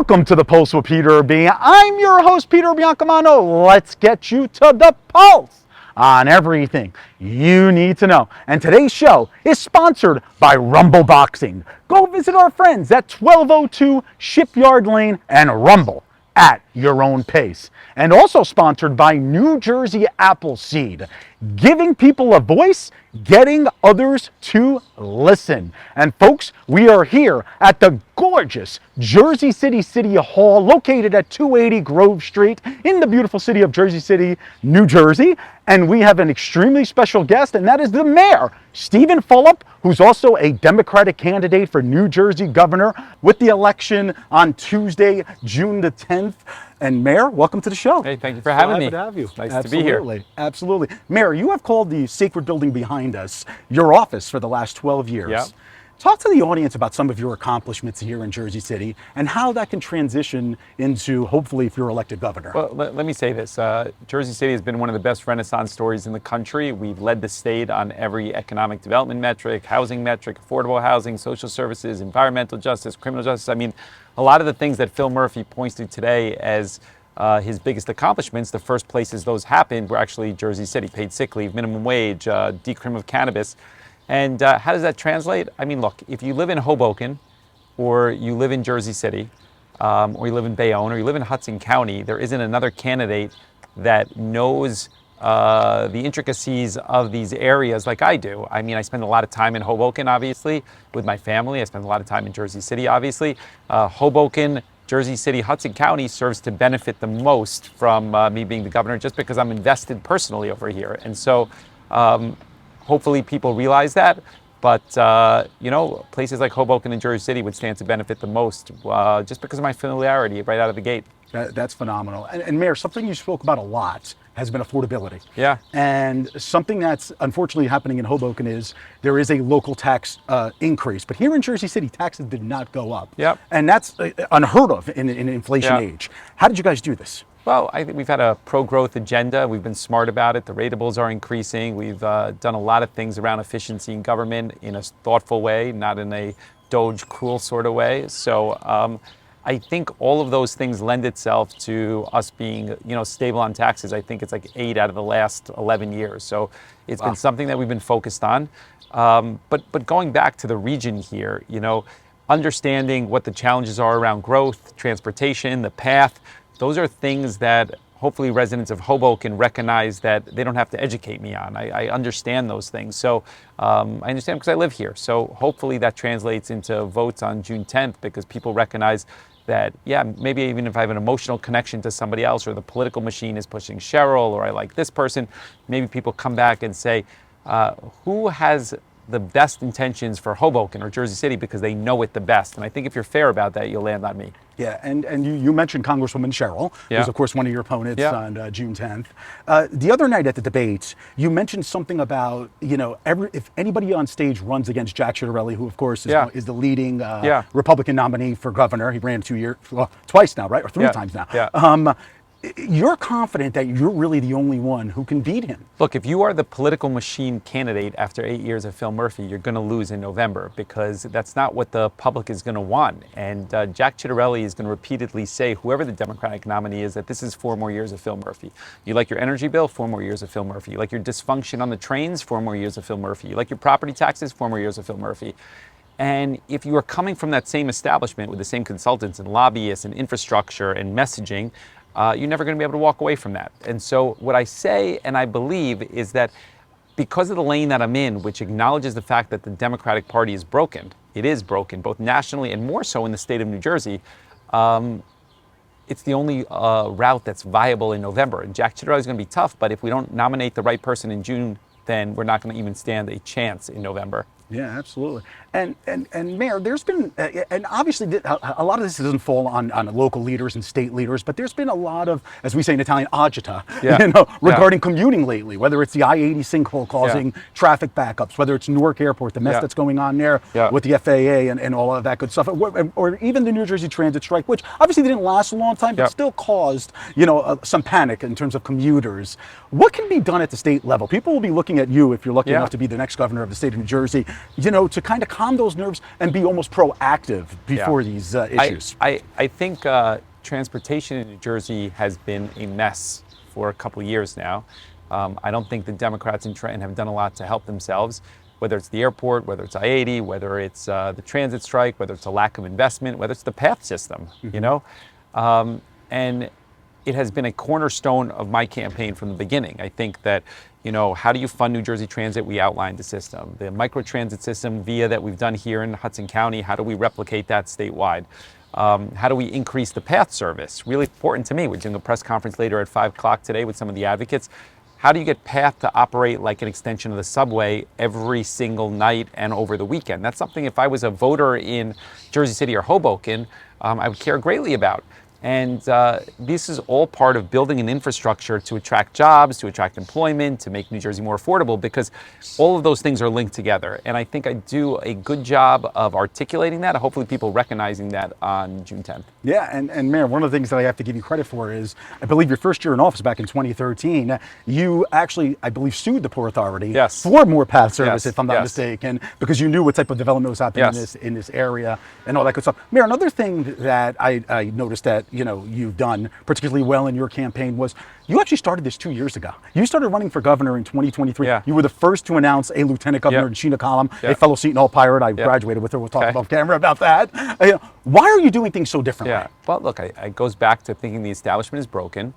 Welcome to the Pulse with Peter B. I'm your host, Peter Biancamano. Let's get you to the pulse on everything you need to know. And today's show is sponsored by Rumble Boxing. Go visit our friends at 1202 Shipyard Lane and Rumble at your own pace. And also sponsored by New Jersey Appleseed, giving people a voice, getting others to listen. And folks, we are here at the gorgeous Jersey City City Hall, located at 280 Grove Street in the beautiful city of Jersey City, New Jersey. And we have an extremely special guest, and that is the mayor, Stephen Fulop, who's also a Democratic candidate for New Jersey governor with the election on Tuesday, June the 10th. And Mayor, welcome to the show. Hey, thank you for having me. Glad to have you. Nice to be here. Absolutely. Mayor, you have called the sacred building behind us your office for the last 12 years. Yep. Talk to the audience about some of your accomplishments here in Jersey City and how that can transition into, hopefully, if you're elected governor. Well, let me say this. Jersey City has been one of the best Renaissance stories in the country. We've led the state on every economic development metric, housing metric, affordable housing, social services, environmental justice, criminal justice. I mean, a lot of the things that Phil Murphy points to today as his biggest accomplishments, the first places those happened were actually Jersey City. Paid sick leave, minimum wage, decrim of cannabis. And how does that translate? I mean, look, if you live in Hoboken, or you live in Jersey City, or you live in Bayonne, or you live in Hudson County, there isn't another candidate that knows the intricacies of these areas like I do. I mean, I spend a lot of time in Hoboken, obviously, with my family. I spend a lot of time in Jersey City, obviously. Hoboken, Jersey City, Hudson County serves to benefit the most from me being the governor, just because I'm invested personally over here. And so hopefully people realize that. But, places like Hoboken and Jersey City would stand to benefit the most just because of my familiarity right out of the gate. That's phenomenal. And Mayor, something you spoke about a lot has been affordability. Yeah. And something that's unfortunately happening in Hoboken is there is a local tax increase. But here in Jersey City, taxes did not go up. Yep. And that's unheard of in an inflation age. How did you guys do this? Well, I think we've had a pro-growth agenda. We've been smart about it. The ratables are increasing. We've done a lot of things around efficiency in government in a thoughtful way, not in a Doge cruel sort of way. So I think all of those things lend itself to us being, stable on taxes. I think it's like 8 out of the last 11 years. So it's been something that we've been focused on. But going back to the region here, understanding what the challenges are around growth, transportation, the path, those are things that hopefully residents of Hoboken recognize that they don't have to educate me on. I understand those things. So I understand because I live here. So hopefully that translates into votes on June 10th, because people recognize that, maybe even if I have an emotional connection to somebody else, or the political machine is pushing Cheryl, or I like this person, maybe people come back and say, who has the best intentions for Hoboken or Jersey City, because they know it the best. And I think if you're fair about that, you'll land on me. Yeah, and you mentioned Congresswoman Cheryl, who's of course one of your opponents on June 10th. The other night at the debate, you mentioned something about, if anybody on stage runs against Jack Ciattarelli, who of course is the leading Republican nominee for governor. He ran twice now, right? Or 3 times now. Yeah. You're confident that you're really the only one who can beat him. Look, if you are the political machine candidate after 8 years of Phil Murphy, you're going to lose in November, because that's not what the public is going to want. And Jack Ciattarelli is going to repeatedly say, whoever the Democratic nominee is, that this is 4 more years of Phil Murphy. You like your energy bill? 4 more years of Phil Murphy. You like your dysfunction on the trains? 4 more years of Phil Murphy. You like your property taxes? 4 more years of Phil Murphy. And if you are coming from that same establishment with the same consultants and lobbyists and infrastructure and messaging, you're never going to be able to walk away from that. And so what I say, and I believe, is that because of the lane that I'm in, which acknowledges the fact that the Democratic Party is broken, it is broken, both nationally and more so in the state of New Jersey, it's the only route that's viable in November. And Jack Ciattarelli is going to be tough, but if we don't nominate the right person in June, then we're not going to even stand a chance in November. Yeah, absolutely. And Mayor, there's been, and obviously a lot of this doesn't fall on local leaders and state leaders, but there's been a lot of, as we say in Italian, agita, regarding commuting lately, whether it's the I-80 sinkhole causing traffic backups, whether it's Newark Airport, the mess that's going on there with the FAA and all of that good stuff, or even the New Jersey Transit strike, which obviously didn't last a long time, but still caused, some panic in terms of commuters. What can be done at the state level? People will be looking at you, if you're lucky enough to be the next governor of the state of New Jersey, to kind of calm those nerves and be almost proactive before these issues? I think transportation in New Jersey has been a mess for a couple of years now. I don't think the Democrats in Trenton have done a lot to help themselves, whether it's the airport, whether it's I-80, whether it's the transit strike, whether it's a lack of investment, whether it's the path system, and it has been a cornerstone of my campaign from the beginning. I think that, how do you fund New Jersey Transit? We outlined the system. The microtransit system via that we've done here in Hudson County, how do we replicate that statewide? How do we increase the path service? Really important to me. We're doing a press conference later at 5 o'clock today with some of the advocates. How do you get PATH to operate like an extension of the subway every single night and over the weekend? That's something, if I was a voter in Jersey City or Hoboken, I would care greatly about. And this is all part of building an infrastructure to attract jobs, to attract employment, to make New Jersey more affordable, because all of those things are linked together. And I think I do a good job of articulating that, hopefully people recognizing that on June 10th. Yeah, and Mayor, one of the things that I have to give you credit for is, I believe your first year in office back in 2013, you actually, I believe, sued the Port Authority for more path service, if I'm not mistaken, because you knew what type of development was happening in this area and all that good stuff. Mayor, another thing that I noticed that you've done particularly well in your campaign was you actually started this 2 years ago. You started running for governor in 2023. You were the first to announce a lieutenant governor, Sheena Collum, a fellow Seton Hall Pirate. I graduated with her. We'll talk off camera about that. Why are you doing things so differently? Well, look, it goes back to thinking the establishment is broken.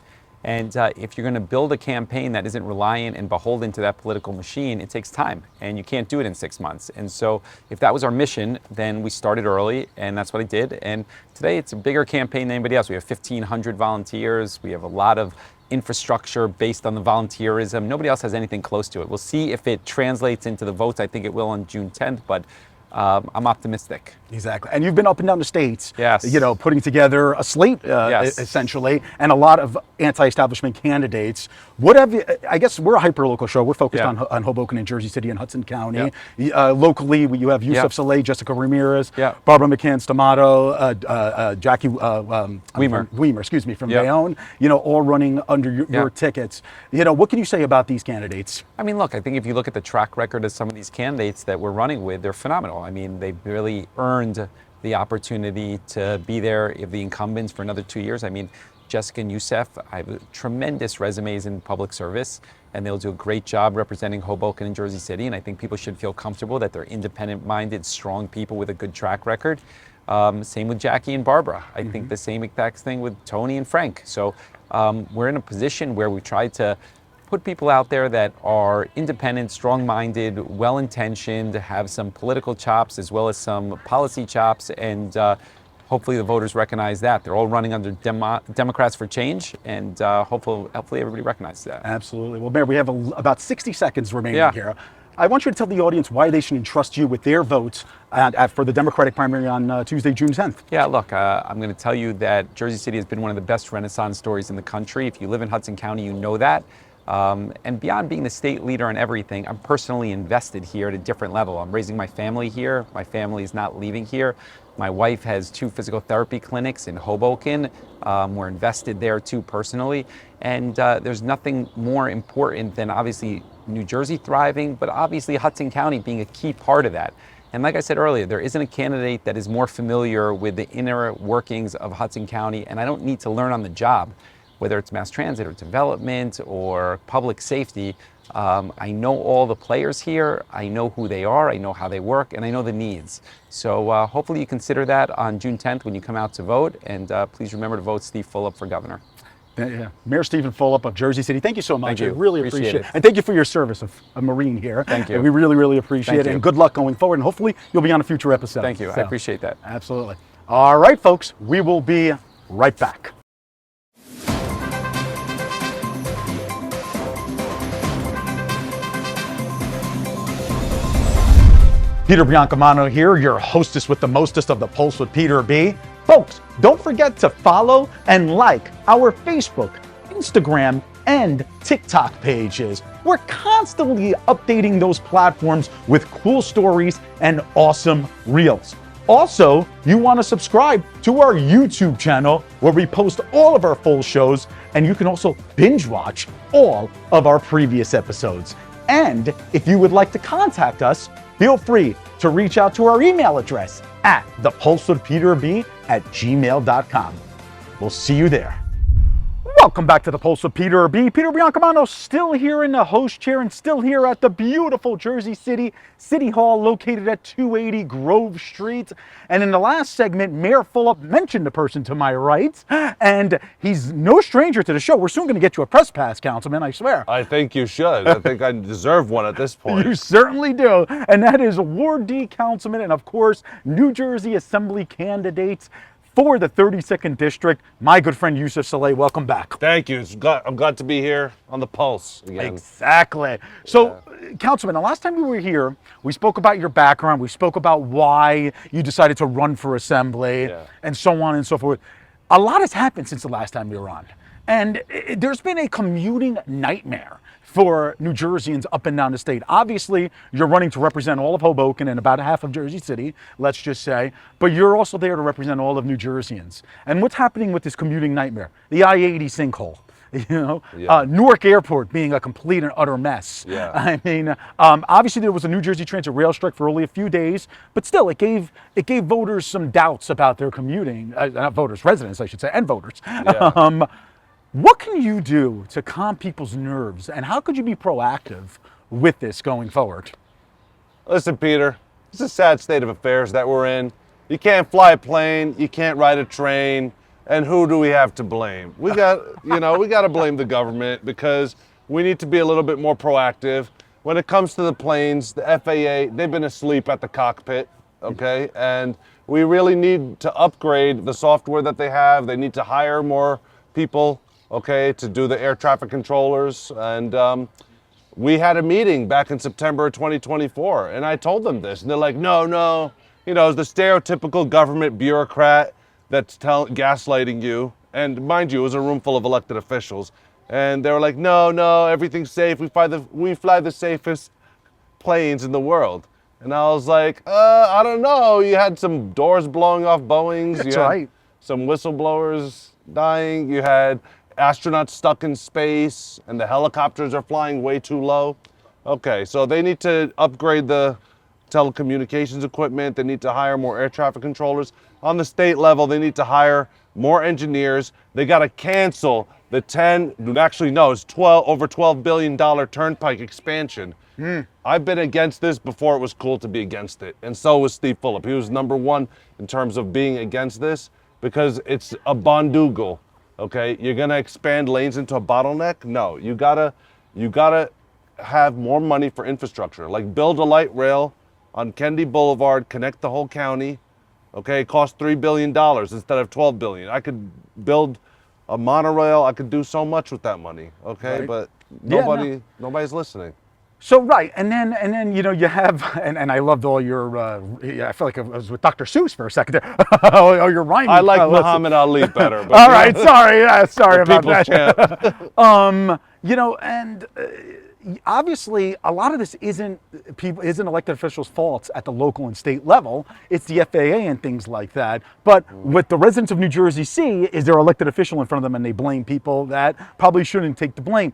And if you're going to build a campaign that isn't reliant and beholden to that political machine, it takes time, and you can't do it in 6 months. And so if that was our mission, then we started early, and that's what I did. And today it's a bigger campaign than anybody else. We have 1,500 volunteers. We have a lot of infrastructure based on the volunteerism. Nobody else has anything close to it. We'll see if it translates into the votes. I think it will on June 10th, but I'm optimistic. Exactly. And you've been up and down the states, yes, putting together a slate, yes, essentially, and a lot of anti-establishment candidates. What have you, I guess we're a hyper-local show. We're focused on Hoboken and Jersey City and Hudson County. Locally, you have Yousef Saleh, Jessica Ramirez, Barbara McCann-Stamato, Jackie Weimer, excuse me, from Bayonne, all running under your tickets. What can you say about these candidates? I mean, look, I think if you look at the track record of some of these candidates that we're running with, they're phenomenal. I mean, they've really earned the opportunity to be there if the incumbents for another 2 years. I mean, Jessica and Yousef, I have tremendous resumes in public service, and they'll do a great job representing Hoboken and Jersey City. And I think people should feel comfortable that they're independent-minded, strong people with a good track record. Same with Jackie and Barbara. I think the same exact thing with Tony and Frank. So we're in a position where we try to put people out there that are independent, strong-minded, well-intentioned, have some political chops as well as some policy chops, and hopefully the voters recognize that. They're all running under Democrats for Change, and hopefully everybody recognizes that. Absolutely. Well, Mayor, we have about 60 seconds remaining here. I want you to tell the audience why they should entrust you with their votes for the Democratic primary on Tuesday, June 10th. Yeah, look, I'm going to tell you that Jersey City has been one of the best Renaissance stories in the country. If you live in Hudson County, you know that. And beyond being the state leader and everything, I'm personally invested here at a different level. I'm raising my family here. My family is not leaving here. My wife has 2 physical therapy clinics in Hoboken. We're invested there too personally. And there's nothing more important than obviously New Jersey thriving, but obviously Hudson County being a key part of that. And like I said earlier, there isn't a candidate that is more familiar with the inner workings of Hudson County, and I don't need to learn on the job. Whether it's mass transit or development or public safety, I know all the players here, I know who they are, I know how they work, and I know the needs. So hopefully you consider that on June 10th when you come out to vote, and please remember to vote Steve Fulop for governor. Mayor Stephen Fulop of Jersey City, thank you so much. Thank you. I really appreciate it. And thank you for your service of a Marine here. Thank you. We really, really appreciate it. And good luck going forward, and hopefully you'll be on a future episode. Thank you. I appreciate that. Absolutely. All right, folks, we will be right back. Peter Biancamano here, your hostess with the mostest of the Pulse with Peter B. Folks, don't forget to follow and like our Facebook, Instagram, and TikTok pages. We're constantly updating those platforms with cool stories and awesome reels. Also, you want to subscribe to our YouTube channel where we post all of our full shows, and you can also binge watch all of our previous episodes. And if you would like to contact us, feel free to reach out to our email address at thepulseofpeterb@gmail.com. We'll see you there. Welcome back to the Pulse of Peter B. Peter Biancamano still here in the host chair and still here at the beautiful Jersey City City Hall located at 280 Grove Street. And in the last segment, Mayor Fulop mentioned the person to my right, and he's no stranger to the show. We're soon going to get you a press pass, Councilman, I swear. I think you should. I think I deserve one at this point. You certainly do. And that is Ward D Councilman and, of course, New Jersey Assembly candidate for the 32nd District, my good friend Yousef Saleh. Welcome back. Thank you. I'm glad to be here on the Pulse again. Exactly. So, Councilman, the last time you were here, we spoke about your background. We spoke about why you decided to run for Assembly and so on and so forth. A lot has happened since the last time we were on. And there's been a commuting nightmare for New Jerseyans up and down the state. Obviously, you're running to represent all of Hoboken and about half of Jersey City, let's just say, but you're also there to represent all of New Jerseyans. And what's happening with this commuting nightmare? The I-80 sinkhole, Newark Airport being a complete and utter mess. I mean, obviously there was a New Jersey Transit rail strike for only a few days, but still it gave voters some doubts about their commuting, not voters, residents, I should say, and voters. What can you do to calm people's nerves, and how could you be proactive with this going forward? Listen, Peter, it's a sad state of affairs that we're in. You can't fly a plane, you can't ride a train, and who do we have to blame? We got, we got to blame the government because we need to be a little bit more proactive. When it comes to the planes, the FAA, they've been asleep at the cockpit, okay? And we really need to upgrade the software that they have. They need to hire more people, okay, to do the air traffic controllers. And we had a meeting back in September of 2024, and I told them this, and they're like, no, it's the stereotypical government bureaucrat that's gaslighting you. And mind you, it was a room full of elected officials, and they were like, no, everything's safe. We fly the safest planes in the world. And I was like, I don't know. You had some doors blowing off Boeings. That's right. Some whistleblowers dying. You had astronauts stuck in space, and the helicopters are flying way too low. Okay, so they need to upgrade the telecommunications equipment. They need to hire more air traffic controllers. On the state level, they need to hire more engineers. They got to cancel the it's over $12 billion turnpike expansion. I've been against this before it was cool to be against it, and so was Steve Fulop. He was number one in terms of being against this because it's a bondoogle. Okay, you're gonna expand lanes into a bottleneck? No, you gotta have more money for infrastructure. Like build a light rail on Kennedy Boulevard, connect the whole county. Okay, it costs $3 billion instead of $12 billion. I could build a monorail. I could do so much with that money. Okay, right. But nobody's listening. So right, and then you have, and I loved all your. I feel like I was with Dr. Seuss for a second there. Oh, your rhyming. I like Muhammad Ali better. But all right, sorry about that. And obviously a lot of this isn't elected officials' faults at the local and state level. It's the FAA and things like that. But what the residents of New Jersey see is their elected official in front of them, and they blame people that probably shouldn't take the blame.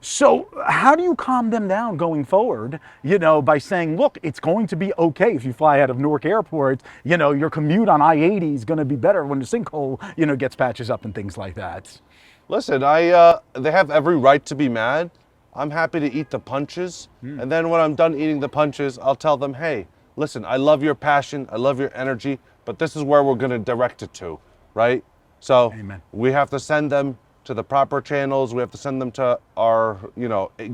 So how do you calm them down going forward, by saying, look, it's going to be okay if you fly out of Newark Airport, your commute on I-80 is going to be better when the sinkhole, gets patches up and things like that. Listen, they have every right to be mad. I'm happy to eat the punches. And then when I'm done eating the punches, I'll tell them, hey, listen, I love your passion, I love your energy, but this is where we're going to direct it to, right? So Amen. We have to send them to the proper channels. We have to send them to our,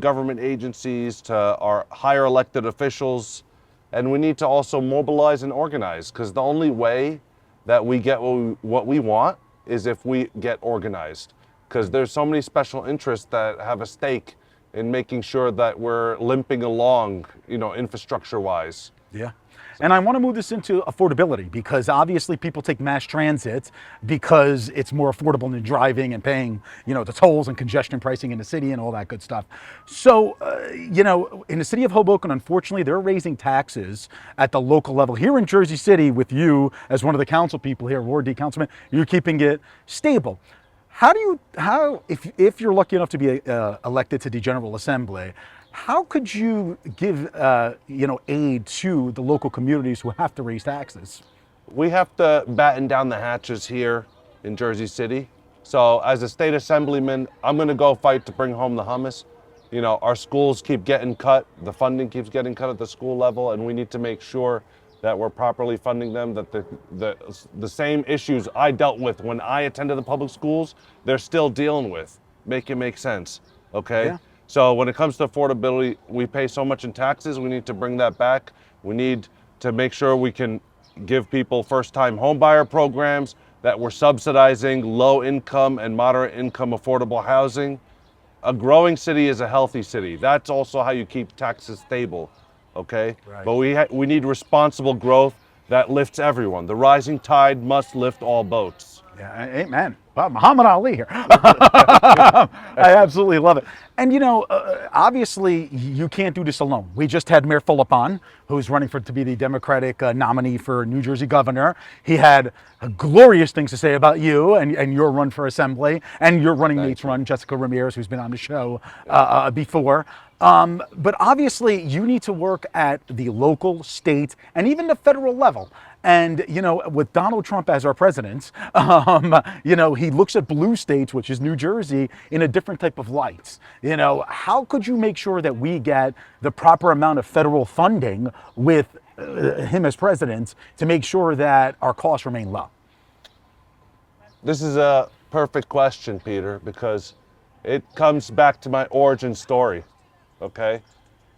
government agencies, to our higher elected officials. And we need to also mobilize and organize, because the only way that we get what we want is if we get organized. Because there's so many special interests that have a stake in making sure that we're limping along, infrastructure-wise. Yeah. And I want to move this into affordability, because obviously people take mass transit because it's more affordable than driving and paying, the tolls and congestion pricing in the city and all that good stuff. So, in the city of Hoboken, unfortunately, they're raising taxes at the local level. Here in Jersey City, with you as one of the council people here, Ward D Councilman, you're keeping it stable. If you're lucky enough to be elected to the General Assembly, how could you give aid to the local communities who have to raise taxes? We have to batten down the hatches here in Jersey City. So as a state assemblyman, I'm going to go fight to bring home the hummus. You know, our schools keep getting cut, the funding keeps getting cut at the school level, and we need to make sure that we're properly funding them, that the same issues I dealt with when I attended the public schools, they're still dealing with. Make it make sense, okay? Yeah. So when it comes to affordability, we pay so much in taxes, we need to bring that back. We need to make sure we can give people first-time homebuyer programs, that we're subsidizing low income and moderate income affordable housing. A growing city is a healthy city. That's also how you keep taxes stable, okay? Right. But we need responsible growth that lifts everyone. The rising tide must lift all boats. Yeah, amen. Well, Muhammad Ali here. I absolutely love it. And obviously you can't do this alone. We just had Mayor Fulop on, who's running to be the Democratic nominee for New Jersey governor. He had glorious things to say about you and your run for assembly and your running mate's run, Jessica Ramirez, who's been on the show before. But obviously you need to work at the local, state, and even the federal level. And, with Donald Trump as our president, he looks at blue states, which is New Jersey, in a different type of light. How could you make sure that we get the proper amount of federal funding with him as president to make sure that our costs remain low? This is a perfect question, Peter, because it comes back to my origin story, okay?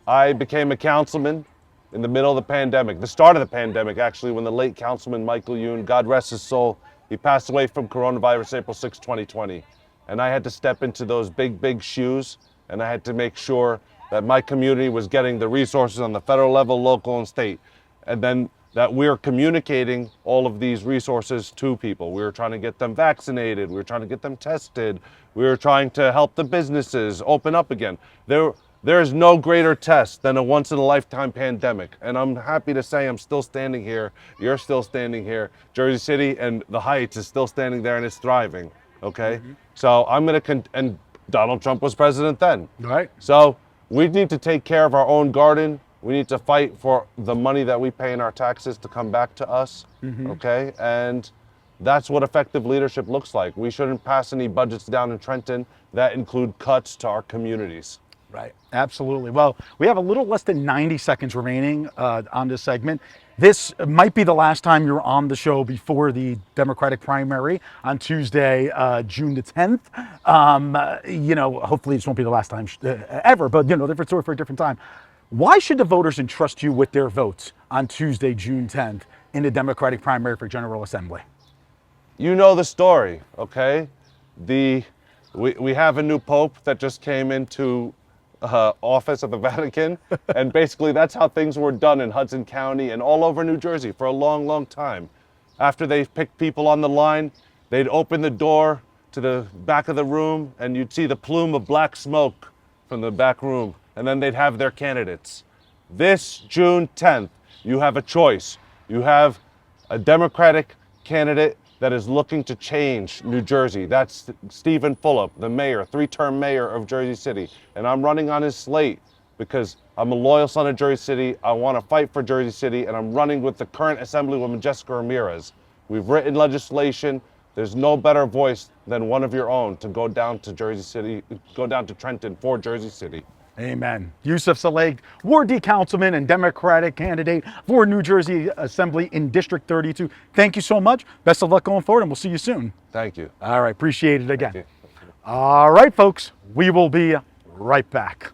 I became a councilman in the middle of the pandemic, the start of the pandemic, actually, when the late Councilman Michael Youn, God rest his soul, he passed away from coronavirus April 6, 2020. And I had to step into those big, big shoes, and I had to make sure that my community was getting the resources on the federal level, local, and state. And then that we're communicating all of these resources to people. We were trying to get them vaccinated. We were trying to get them tested. We were trying to help the businesses open up again. There is no greater test than a once-in-a-lifetime pandemic. And I'm happy to say I'm still standing here. You're still standing here. Jersey City and the Heights is still standing there and it's thriving, okay? Mm-hmm. So I'm going to, and Donald Trump was president then. Right. So we need to take care of our own garden. We need to fight for the money that we pay in our taxes to come back to us, okay? And that's what effective leadership looks like. We shouldn't pass any budgets down in Trenton that include cuts to our communities. Right, absolutely. Well, we have a little less than 90 seconds remaining on this segment. This might be the last time you're on the show before the Democratic primary on Tuesday, June the 10th. Hopefully this won't be the last time ever, but different story for a different time. Why should the voters entrust you with their votes on Tuesday, June 10th in the Democratic primary for General Assembly? You know the story, okay? We have a new pope that just came into office at the Vatican, and basically that's how things were done in Hudson County and all over New Jersey for a long, long time. After they picked people on the line, they'd open the door to the back of the room and you'd see the plume of black smoke from the back room, and then they'd have their candidates. This June 10th, you have a choice. You have a Democratic candidate that is looking to change New Jersey. That's Stephen Fulop, the mayor, three-term mayor of Jersey City. And I'm running on his slate because I'm a loyal son of Jersey City. I want to fight for Jersey City, and I'm running with the current Assemblywoman, Jessica Ramirez. We've written legislation. There's no better voice than one of your own to go down to Jersey City, go down to Trenton for Jersey City. Amen. Yousef Saleh, Ward D Councilman and Democratic candidate for New Jersey Assembly in District 32. Thank you so much. Best of luck going forward, and we'll see you soon. Thank you. All right, appreciate it again. Thank you. All right, folks, we will be right back.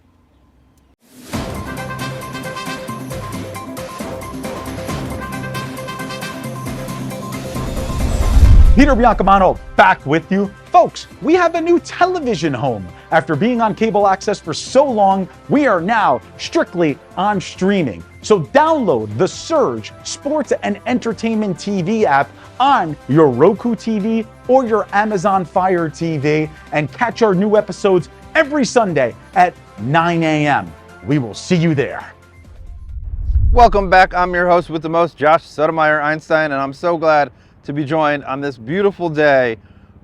Peter Biancamano back with you. Folks, we have a new television home. After being on cable access for so long, we are now strictly on streaming. So download the Surge Sports and Entertainment TV app on your Roku TV or your Amazon Fire TV and catch our new episodes every Sunday at 9 a.m. We will see you there. Welcome back. I'm your host with the most, Josh Sotomayor Einstein, and I'm so glad to be joined on this beautiful day,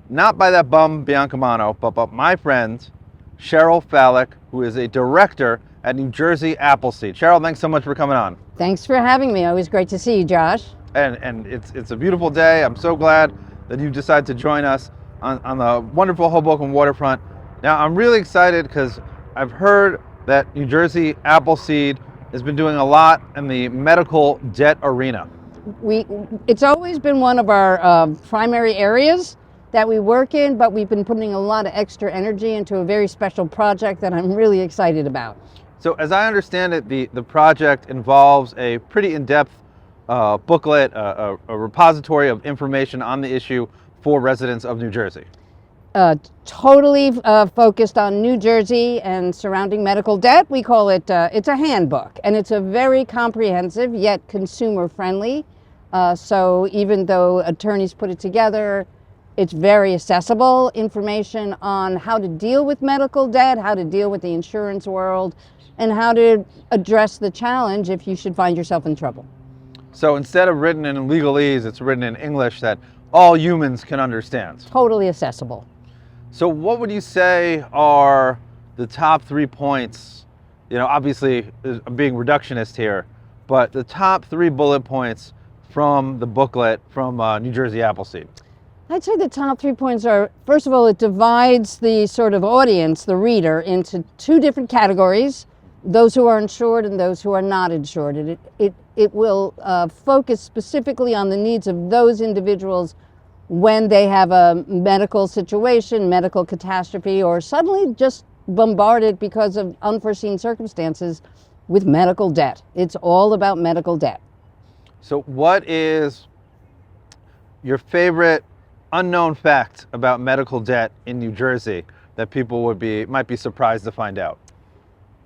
not by that bum Biancamano, but by my friend, Cheryl Fallick, who is a director at New Jersey Appleseed. Cheryl, thanks so much for coming on. Thanks for having me. Always great to see you, Josh. And it's a beautiful day. I'm so glad that you decided to join us on the wonderful Hoboken waterfront. Now, I'm really excited because I've heard that New Jersey Appleseed has been doing a lot in the medical debt arena. It's always been one of our primary areas that we work in, but we've been putting a lot of extra energy into a very special project that I'm really excited about. So as I understand it, the project involves a pretty in-depth booklet, a repository of information on the issue for residents of New Jersey. Totally focused on New Jersey and surrounding medical debt. We call it, it's a handbook, and it's a very comprehensive yet consumer friendly. So even though attorneys put it together, it's very accessible information on how to deal with medical debt, how to deal with the insurance world, and how to address the challenge if you should find yourself in trouble. So instead of written in legalese, it's written in English that all humans can understand. Totally accessible. So what would you say are the top 3 points, obviously I'm being reductionist here, but the top 3 bullet points from the booklet from New Jersey Appleseed? I'd say the top 3 points are, first of all, it divides the sort of audience, the reader, into 2 different categories, those who are insured and those who are not insured. It will focus specifically on the needs of those individuals when they have a medical situation, medical catastrophe, or suddenly just bombarded because of unforeseen circumstances with medical debt. It's all about medical debt. So what is your favorite unknown fact about medical debt in New Jersey that people might be surprised to find out?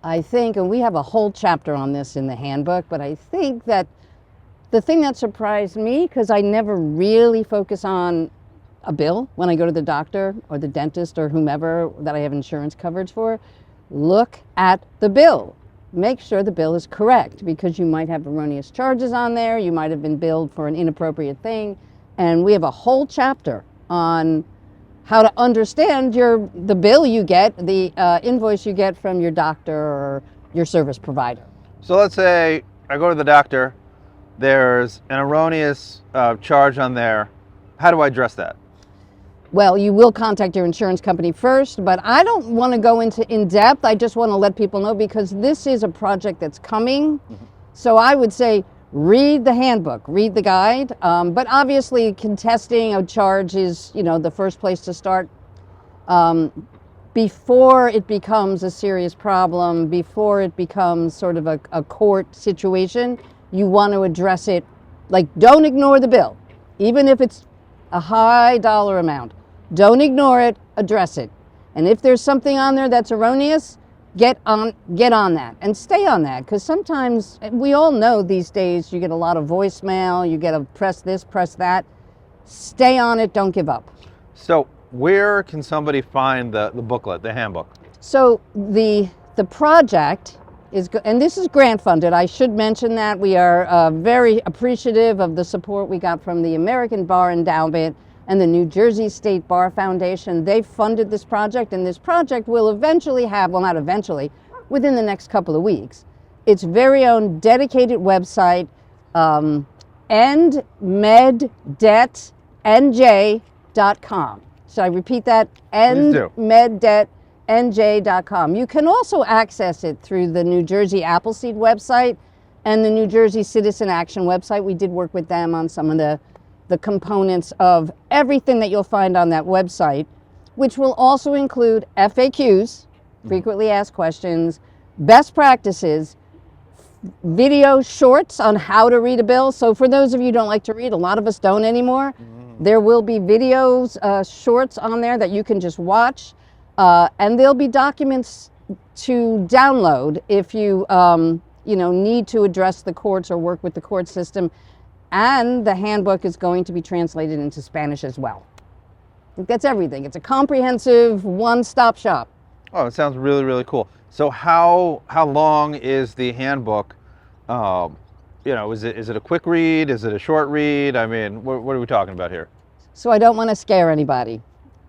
I think, and we have a whole chapter on this in the handbook, but I think that the thing that surprised me, because I never really focus on a bill when I go to the doctor or the dentist or whomever that I have insurance coverage for, look at the bill. Make sure the bill is correct, because you might have erroneous charges on there, you might have been billed for an inappropriate thing, and we have a whole chapter on how to understand the bill you get, the invoice you get from your doctor or your service provider. So let's say I go to the doctor, there's an erroneous charge on there. How do I address that? Well, you will contact your insurance company first, but I don't want to go into in depth. I just want to let people know, because this is a project that's coming. So I would say read the handbook, read the guide. But obviously contesting a charge is, the first place to start. Before it becomes a serious problem, before it becomes sort of a court situation, you want to address it. Like, don't ignore the bill, even if it's a high dollar amount. Don't ignore it, address it. And if there's something on there that's erroneous, get on that and stay on that, because sometimes, we all know these days, you get a lot of voicemail, you get a press this, press that. Stay on it, don't give up. So where can somebody find the booklet, the handbook? So the project is, and this is grant funded, I should mention that. We are very appreciative of the support we got from the American Bar Endowment and the New Jersey State Bar Foundation. They funded this project, and this project will eventually have, well, not eventually, within the next couple of weeks, its very own dedicated website, endmeddebtnj.com. So I repeat that, endmeddebtnj.com. You can also access it through the New Jersey Appleseed website and the New Jersey Citizen Action website. We did work with them on some of the components of everything that you'll find on that website, which will also include FAQs, frequently asked questions, best practices, video shorts on how to read a bill. So for those of you who don't like to read, a lot of us don't anymore, there will be videos, shorts on there that you can just watch, and there'll be documents to download if you need to address the courts or work with the court system. And the handbook is going to be translated into Spanish as well. I think that's everything. It's a comprehensive one-stop shop. Oh, it sounds really, really cool. So how long is the handbook? Is it a quick read? Is it a short read? I mean, what are we talking about here? So I don't want to scare anybody.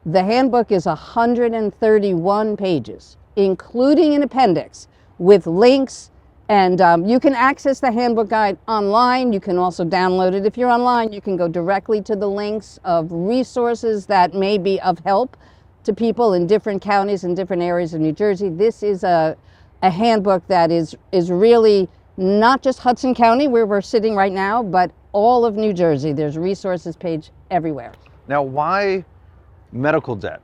The handbook is 131 pages, including an appendix, with links. And you can access the handbook guide online. You can also download it. If you're online, you can go directly to the links of resources that may be of help to people in different counties and different areas of New Jersey. This is a handbook that is really not just Hudson County, where we're sitting right now, but all of New Jersey. There's a resources page everywhere. Now, why medical debt?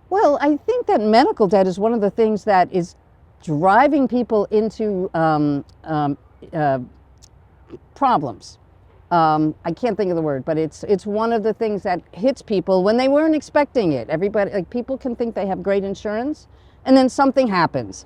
Well, I think that medical debt is one of the things that is driving people into problems. I can't think of the word, but it's one of the things that hits people when they weren't expecting it. Everybody, like, people can think they have great insurance, and then something happens.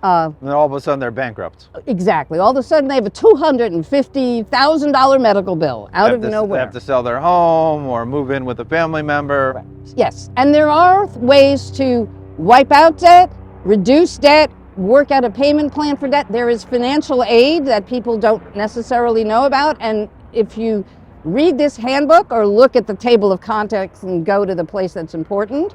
And then all of a sudden they're bankrupt. Exactly. All of a sudden they have a $250,000 medical bill out of nowhere. They have to sell their home or move in with a family member. Right. Yes, and there are ways to wipe out debt, reduce debt, work out a payment plan for debt. There is financial aid that people don't necessarily know about, and if you read this handbook or look at the table of contents and go to the place that's important,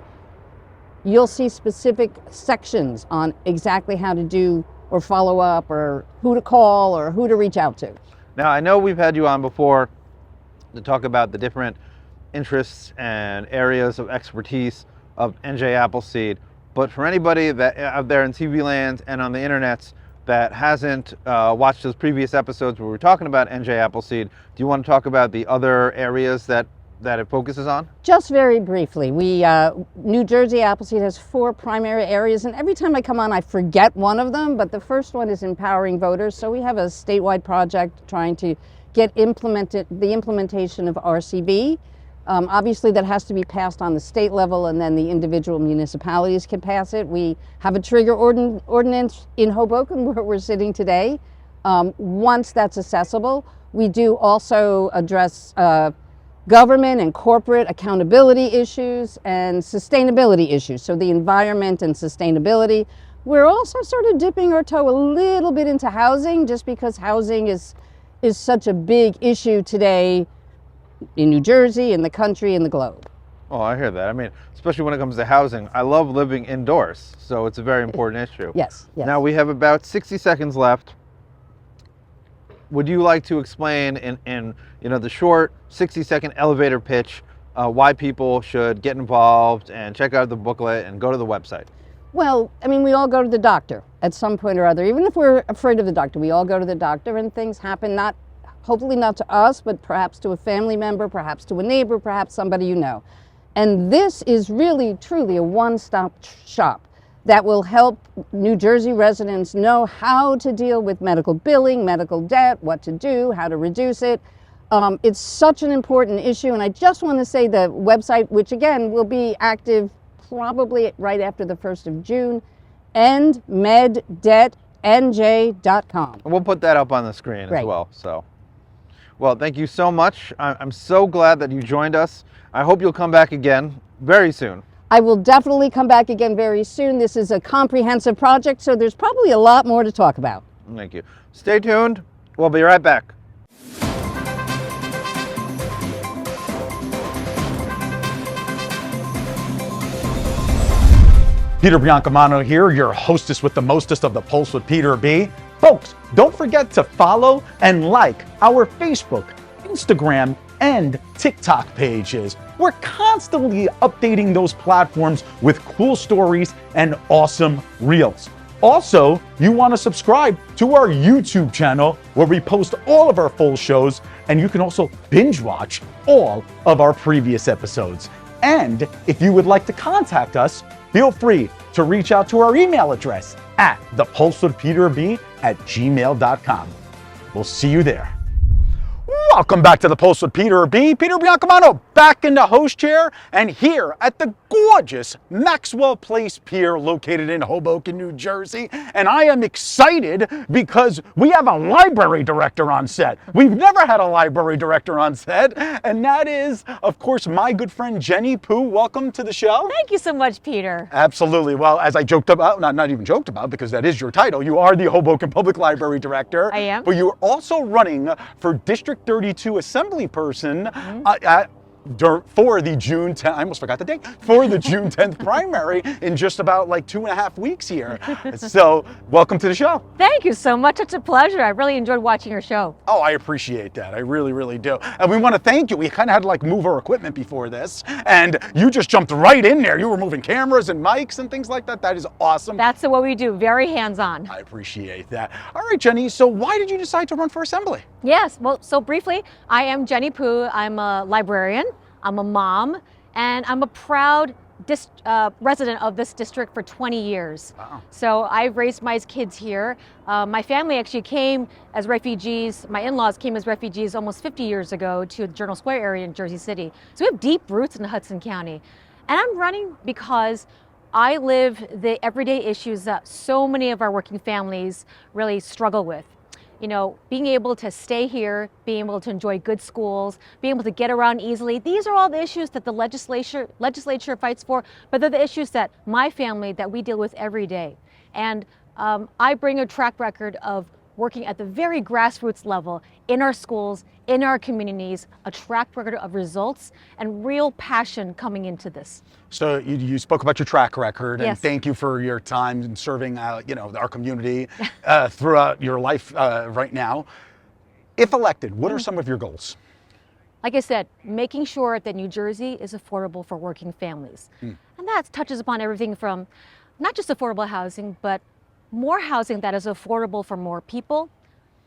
you'll see specific sections on exactly how to do or follow up or who to call or who to reach out to. Now, I know we've had you on before to talk about the different interests and areas of expertise of NJ Appleseed, but for anybody that out there in TV land and on the internets that hasn't watched those previous episodes where we're talking about NJ Appleseed, do you want to talk about the other areas that it focuses on? Just very briefly, New Jersey Appleseed has 4 primary areas, and every time I come on I forget one of them, but the first one is empowering voters. So we have a statewide project trying to get the implementation of RCV. Obviously that has to be passed on the state level, and then the individual municipalities can pass it. We have a trigger ordinance in Hoboken where we're sitting today. Once that's accessible, we do also address government and corporate accountability issues and sustainability issues. So the environment and sustainability. We're also sort of dipping our toe a little bit into housing, just because housing is such a big issue today in New Jersey, in the country, in the globe. Oh, I hear that. I mean, especially when it comes to housing. I love living indoors, so it's a very important issue. Yes, yes. Now we have about 60 seconds left. Would you like to explain in the short 60-second elevator pitch why people should get involved and check out the booklet and go to the website? Well, I mean, we all go to the doctor at some point or other. Even if we're afraid of the doctor, we all go to the doctor, and things happen, hopefully not to us, but perhaps to a family member, perhaps to a neighbor, perhaps somebody you know. And this is really, truly a one-stop shop that will help New Jersey residents know how to deal with medical billing, medical debt, what to do, how to reduce it. It's such an important issue, and I just want to say the website, which again will be active probably right after the 1st of June, endmeddebtnj.com. We'll put that up on the screen Right. as well. So, well, thank you so much. I'm so glad that you joined us. I hope you'll come back again very soon. I will definitely come back again very soon. This is a comprehensive project, so there's probably a lot more to talk about. Thank you. Stay tuned. We'll be right back. Peter Biancamano here, your hostess with the mostest of the Pulse with Peter B. Folks, don't forget to follow and like our Facebook, Instagram, and TikTok pages. We're constantly updating those platforms with cool stories and awesome reels. Also, you want to subscribe to our YouTube channel where we post all of our full shows, and you can also binge watch all of our previous episodes. And if you would like to contact us, feel free to reach out to our email address at thepulsewithpeterb@gmail.com. We'll see you there. Welcome back to the Pulse with Peter B. Peter Biancamano back in the host chair and here at the gorgeous Maxwell Place Pier located in Hoboken, New Jersey. And I am excited because we have a library director on set. We've never had a library director on set, and that is, of course, my good friend Jennie. Pooh, welcome to the show. Thank you so much, Peter. Absolutely. Well, as I joked about, not even joked about, because that is your title, you are the Hoboken Public Library Director. I am. But you're also running for District 32 Assembly Person for the June 10th, I almost forgot the date, for the June 10th primary in just about like 2.5 weeks here. So welcome to the show. Thank you so much. It's a pleasure. I really enjoyed watching your show. Oh, I appreciate that. I really, really do. And we want to thank you. We kind of had to like move our equipment before this, and you just jumped right in there. You were moving cameras and mics and things like that. That is awesome. That's what we do. Very hands-on. I appreciate that. All right, Jennie, so why did you decide to run for assembly? Yes. Well, so briefly, I am Jennie Poo. I'm a librarian. I'm a mom, and I'm a proud resident of this district for 20 years. Wow. So I've raised my kids here. My family actually came as refugees. My in-laws came as refugees almost 50 years ago to the Journal Square area in Jersey City. So we have deep roots in Hudson County. And I'm running because I live the everyday issues that so many of our working families really struggle with. You know, being able to stay here, being able to enjoy good schools, being able to get around easily. These are all the issues that the legislature fights for, but they're the issues that my family, that we deal with every day. And I bring a track record of working at the very grassroots level in our schools, in our communities, a track record of results and real passion coming into this. So you spoke about your track record, and Yes. thank you for your time in serving, our community throughout your life right now. If elected, what are some of your goals? Like I said, making sure that New Jersey is affordable for working families. And that touches upon everything from not just affordable housing, but more housing that is affordable for more people.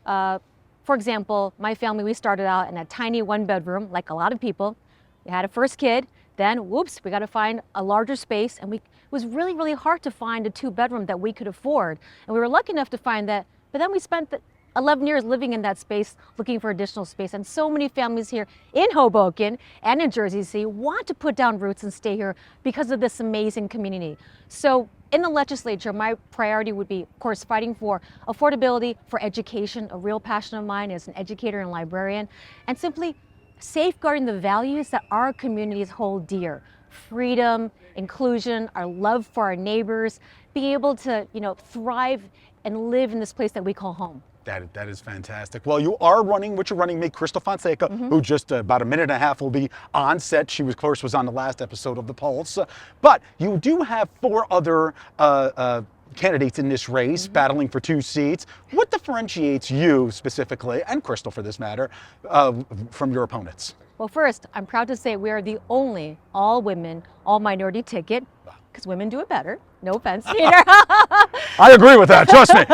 For example, my family, we started out in a tiny 1-bedroom, like a lot of people. We had a first kid, then whoops, we got to find a larger space, and it was really, really hard to find a 2-bedroom that we could afford. And we were lucky enough to find that, but then we spent 11 years living in that space, looking for additional space. And so many families here in Hoboken and in Jersey City want to put down roots and stay here because of this amazing community. So in the legislature, my priority would be, of course, fighting for affordability, for education, a real passion of mine as an educator and librarian, and simply safeguarding the values that our communities hold dear. Freedom, inclusion, our love for our neighbors, being able to, thrive and live in this place that we call home. That is fantastic. Well, what you're running, mate, Crystal Fonseca, who just about a minute and a half will be on set. She, of course, was on the last episode of The Pulse. But you do have 4 other candidates in this race battling for 2 seats. What differentiates you specifically, and Crystal for this matter, from your opponents? Well, first, I'm proud to say we are the only all-women, all-minority ticket, because women do it better. No offense, Peter. I agree with that, trust me.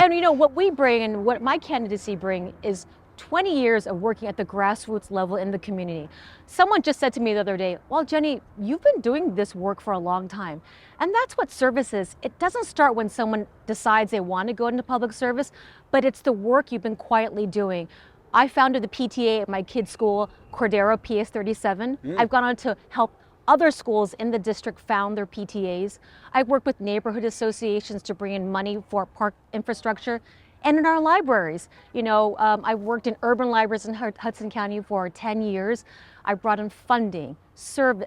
And what we bring and what my candidacy bring is 20 years of working at the grassroots level in the community. Someone just said to me the other day, well, Jennie, you've been doing this work for a long time. And that's what service is. It doesn't start when someone decides they want to go into public service, but it's the work you've been quietly doing. I founded the PTA at my kids' school, Cordero PS 37. I've gone on to help other schools in the district found their PTAs. I've worked with neighborhood associations to bring in money for park infrastructure. And in our libraries, I've worked in urban libraries in Hudson County for 10 years. I brought in funding,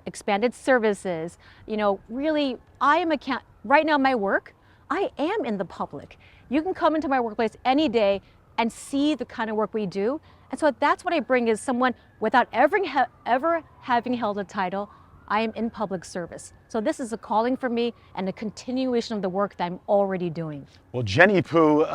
expanded services. Really, right now my work, I am in the public. You can come into my workplace any day and see the kind of work we do. And so that's what I bring, is someone without ever having held a title. I am in public service. So this is a calling for me and a continuation of the work that I'm already doing. Well, Jennie Poo,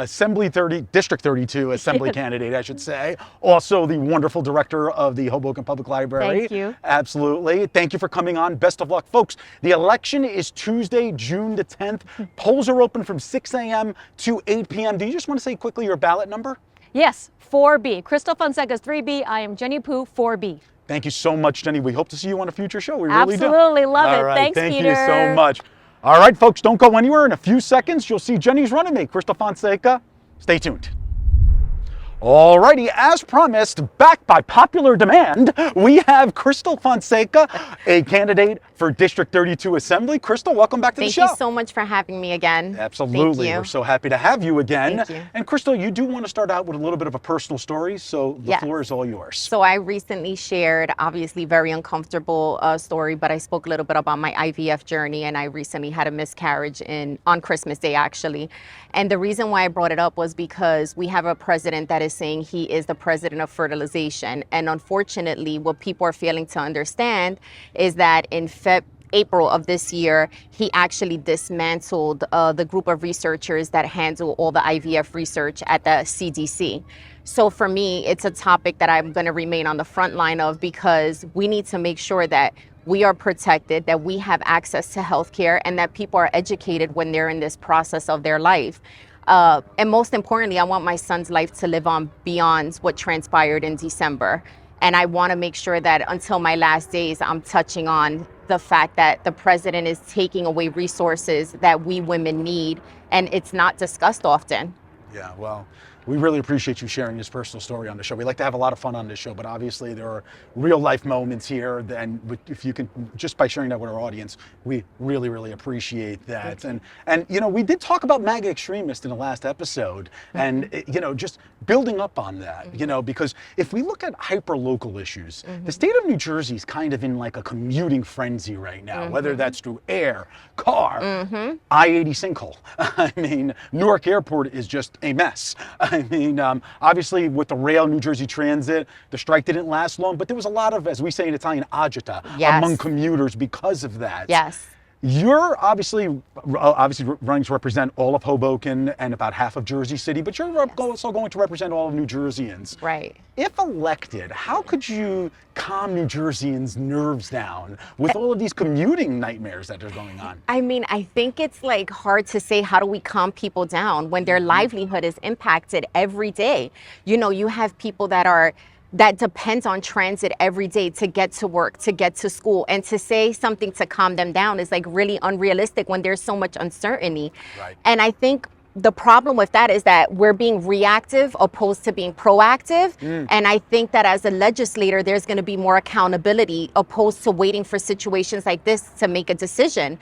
District 32 Assembly candidate, I should say. Also the wonderful director of the Hoboken Public Library. Thank you. Absolutely. Thank you for coming on. Best of luck. Folks, the election is Tuesday, June the 10th. Polls are open from 6 a.m. to 8 p.m. Do you just want to say quickly your ballot number? Yes, 4B. Crystal Fonseca's 3B. I am Jennie Poo, 4B. Thank you so much, Jennie. We hope to see you on a future show. We really do. Absolutely love it. All right, Thanks, thank Peter. you so much. All right, folks, don't go anywhere. In a few seconds, you'll see Jennie's running mate, Crystal Fonseca. Stay tuned. All righty, as promised, back by popular demand, we have Crystal Fonseca, a candidate for District 32 Assembly. Crystal, welcome back to the show. Thank you so much for having me again. Absolutely. Thank you. We're so happy to have you again. Thank you. And Crystal, you do want to start out with a little bit of a personal story, so the floor is all yours. So I recently shared, obviously very uncomfortable story, but I spoke a little bit about my IVF journey, and I recently had a miscarriage on Christmas Day, actually. And the reason why I brought it up was because we have a president that is saying he is the president of fertilization. And unfortunately, what people are failing to understand is that in April of this year, he actually dismantled the group of researchers that handle all the IVF research at the CDC. So for me, it's a topic that I'm going to remain on the front line of, because we need to make sure that we are protected, that we have access to healthcare, and that people are educated when they're in this process of their life. And most importantly, I want my son's life to live on beyond what transpired in December. And I want to make sure that until my last days, I'm touching on the fact that the president is taking away resources that we women need, and it's not discussed often. Yeah, well, we really appreciate you sharing this personal story on the show. We like to have a lot of fun on this show, but obviously there are real life moments here. And if you can, just by sharing that with our audience, we really, really appreciate that. And you know, we did talk about MAGA extremists in the last episode, and you know, just building up on that, you know, because if we look at hyper local issues, the state of New Jersey is kind of in like a commuting frenzy right now, whether that's through air, car, I-80 sinkhole. I mean, Newark Airport is just a mess. I mean, obviously with the rail, New Jersey Transit, the strike didn't last long, but there was a lot of, as we say in Italian, agita among commuters because of that. Yes. You're obviously running to represent all of Hoboken and about half of Jersey City, but you're also going to represent all of New Jerseyans. Right. If elected, how could you calm New Jerseyans' nerves down with all of these commuting nightmares that are going on? I mean, I think it's like hard to say, how do we calm people down when their livelihood is impacted every day? You know, you have people that depends on transit every day to get to work, to get to school, and to say something to calm them down is like really unrealistic when there's so much uncertainty. Right. And I think the problem with that is that we're being reactive opposed to being proactive. And I think that as a legislator, there's going to be more accountability opposed to waiting for situations like this to make a decision.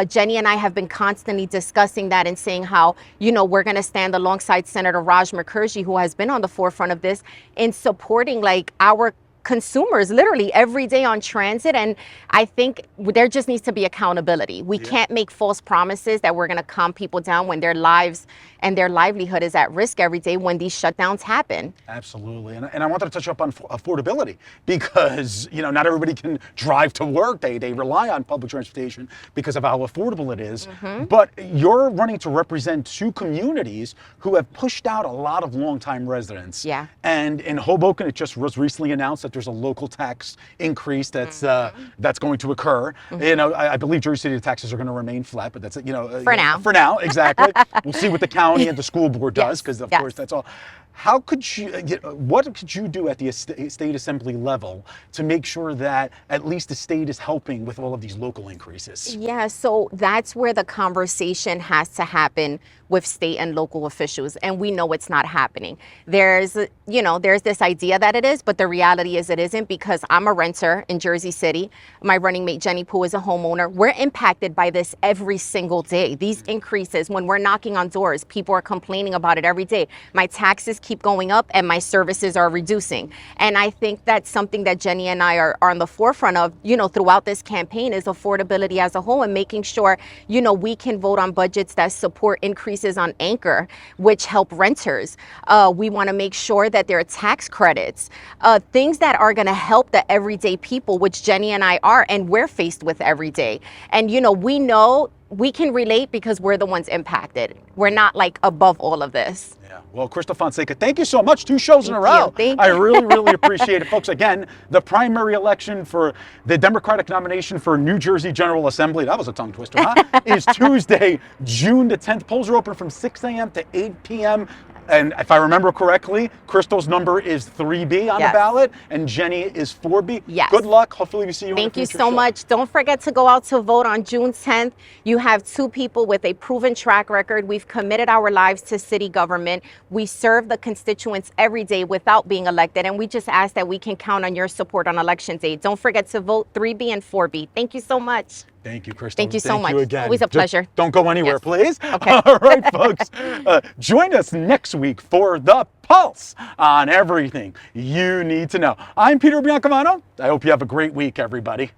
Jennie and I have been constantly discussing that and saying how, you know, we're going to stand alongside Senator Raj Mukherjee, who has been on the forefront of this, in supporting like our consumers literally every day on transit. And I think there just needs to be accountability. We can't make false promises that we're going to calm people down when their lives and their livelihood is at risk every day when these shutdowns happen. Absolutely. And I wanted to touch up on affordability, because, you know, not everybody can drive to work. They rely on public transportation because of how affordable it is. But you're running to represent two communities who have pushed out a lot of longtime residents. Yeah. And in Hoboken, it just was recently announced that there's a local tax increase that's going to occur. You know, I believe Jersey City taxes are going to remain flat, but that's, you know, For now. For now, exactly. We'll see what the county and the school board does, because of course that's all. How could you, what could you do at the state assembly level to make sure that at least the state is helping with all of these local increases? Yeah, so that's where the conversation has to happen with state and local officials, and we know it's not happening. There's this idea that it is, but the reality is it isn't, because I'm a renter in Jersey City. My running mate Jennie Poo is a homeowner. We're impacted by this every single day. These increases, when we're knocking on doors, people are complaining about it every day. My taxes keep going up and my services are reducing. And I think that's something that Jennie and I are on the forefront of, you know, throughout this campaign, is affordability as a whole, and making sure, you know, we can vote on budgets that support increases on anchor, which help renters. We want to make sure that there are tax credits, things that are going to help the everyday people, which Jennie and I are, and we're faced with every day. And, you know we can relate because we're the ones impacted. We're not like above all of this. Yeah. Well, Crystal Fonseca, thank you so much. 2 shows in a row. Thank I you. really, really appreciate it. Folks, again, the primary election for the Democratic nomination for New Jersey General Assembly, that was a tongue twister, huh? Is Tuesday, June the 10th. Polls are open from 6 a.m. to 8 p.m. And if I remember correctly, Crystal's number is 3B on the ballot, and Jennie is 4B. Yes. Good luck. Hopefully we see you Thank on a you future so show. much. Don't forget to go out to vote on June 10th. You have 2 people with a proven track record. We've committed our lives to city government. We serve the constituents every day without being elected, and we just ask that we can count on your support on election day. Don't forget to vote 3B and 4B. Thank you so much. Thank you, Crystal. Thank you so much. You again. Always a pleasure. Don't go anywhere, Yes. please. Okay. All right, folks. Join us next week for The Pulse on everything you need to know. I'm Peter Biancamano. I hope you have a great week, everybody.